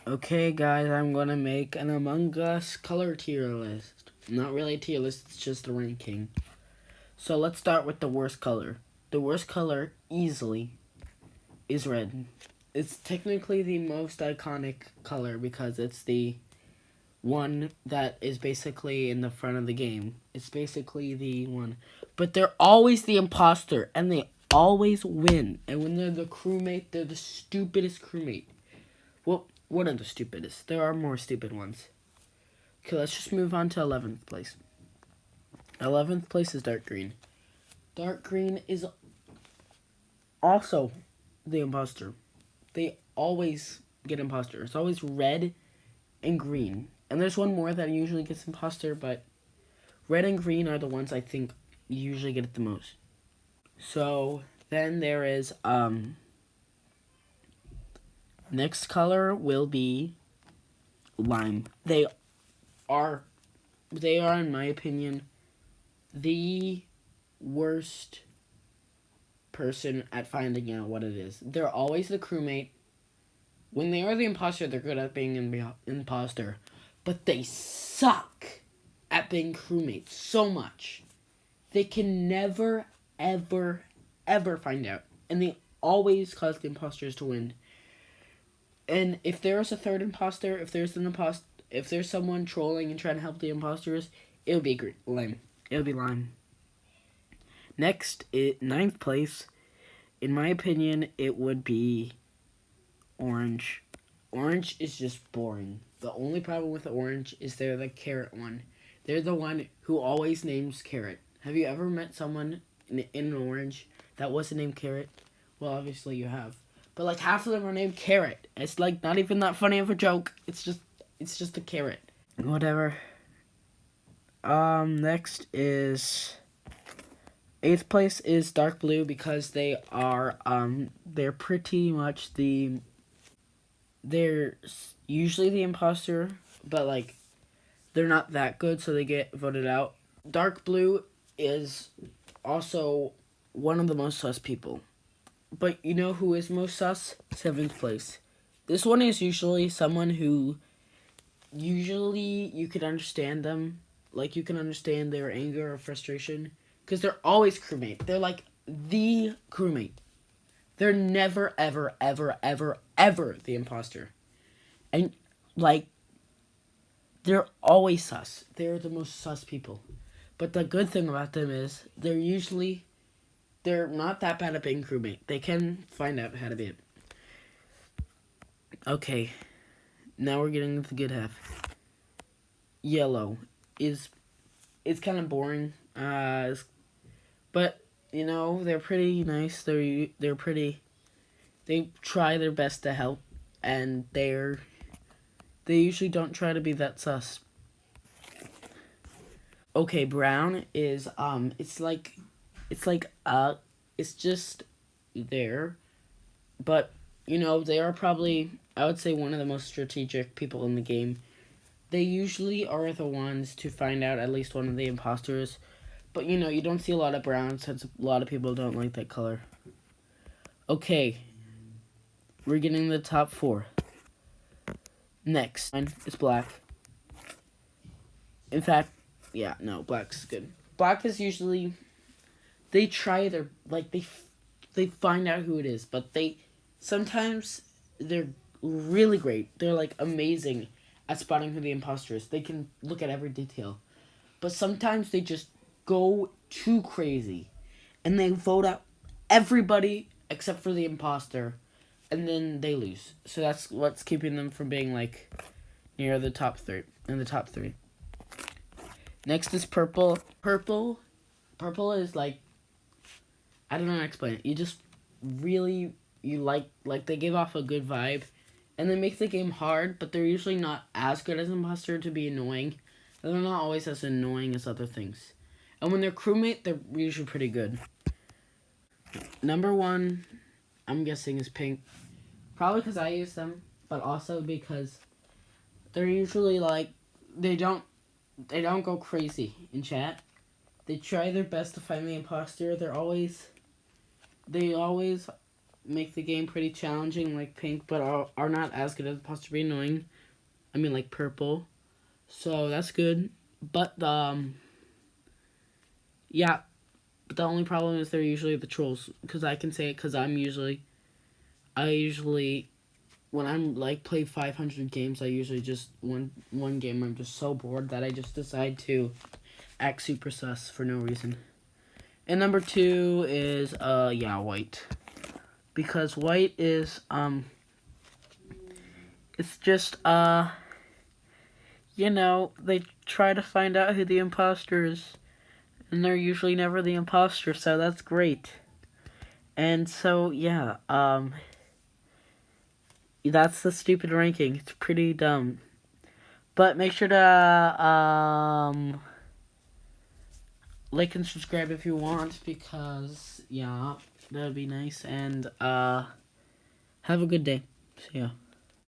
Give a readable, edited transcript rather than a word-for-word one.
Okay, guys, I'm gonna make an Among Us color tier list. Not really a tier list, it's just a ranking. So let's start with the worst color. The worst color, easily, is red. It's technically the most iconic color because it's the one that is basically in the front of the game. It's basically the one. But they're always the imposter, and they always win. And when they're the crewmate, they're the stupidest crewmate. Well, one of the stupidest. There are more stupid ones. Okay, let's just move on to 11th place. 11th place is dark green. Dark green is also the imposter. They always get imposter. It's always red and green. And there's one more that usually gets imposter, but red and green are the ones I think usually get it the most. So then there is next color will be lime. Are they are in my opinion the worst person at finding out what it is. They're always the crewmate. When they are the imposter, they're good at being an imposter, but they suck at being crewmates so much. They can never, ever, ever find out, and they always cause the imposters to win. And if there is a third imposter, if there's someone trolling and trying to help the imposters, it'll be lime. It'll be lime. Next, ninth place, in my opinion, it would be orange. Orange is just boring. The only problem with orange is they're the carrot one. They're the one who always names carrot. Have you ever met someone in an orange that wasn't named Carrot? Well, obviously you have. But like half of them are named Carrot. It's like not even that funny of a joke. It's just a carrot. Whatever. Next is eighth place is dark blue because they're pretty much they're usually the imposter, but like they're not that good, so they get voted out. Dark blue is also one of the most sus people. But you know who is most sus? Seventh place. This one is usually someone who usually you could understand them. Like you can understand their anger or frustration. Because they're always crewmate. They're like the crewmate. They're never, ever, ever, ever, ever the imposter. And like they're always sus. They're the most sus people. But the good thing about them is they're not that bad at being crewmate. They can find out how to be it. Okay, now we're getting to the good half. Yellow is kind of boring. But you know they're pretty nice. They're pretty. They try their best to help, and they usually don't try to be that sus. Okay, brown is it's just there, but you know they are probably I would say one of the most strategic people in the game. They usually are the ones to find out at least one of the imposters, but you know you don't see a lot of brown since a lot of people don't like that color. Okay, we're getting the top four. Next, it's black. In fact, yeah, no, black's good. Black is usually they try their like they find out who it is, but they sometimes they're really great. They're like amazing at spotting who the imposter is. They can look at every detail. But sometimes they just go too crazy and they vote out everybody except for the imposter and then they lose. So that's what's keeping them from being like near the top three in the top three. Next is purple. Purple is like I don't know how to explain it. You just really you like they give off a good vibe, and they make the game hard, but they're usually not as good as imposter to be annoying. And they're not always as annoying as other things. And when they're crewmate, they're usually pretty good. Number one, I'm guessing is pink, probably because I use them, but also because they're usually like they don't go crazy in chat. They try their best to find the imposter. They always make the game pretty challenging like pink, but are not as good as possibly annoying. I mean like purple. So that's good. But yeah, but the only problem is they're usually the trolls. Because I can say it because I usually, when I'm like play 500 games, I usually just, one game I'm just so bored that I just decide to act super sus for no reason. And number 2 is, yeah, white. Because white is, it's just, you know, they try to find out who the imposter is. And they're usually never the imposter, so that's great. And so, yeah, that's the stupid ranking. It's pretty dumb. But make sure to, like and subscribe if you want, because, yeah, that would be nice. And, have a good day. See ya.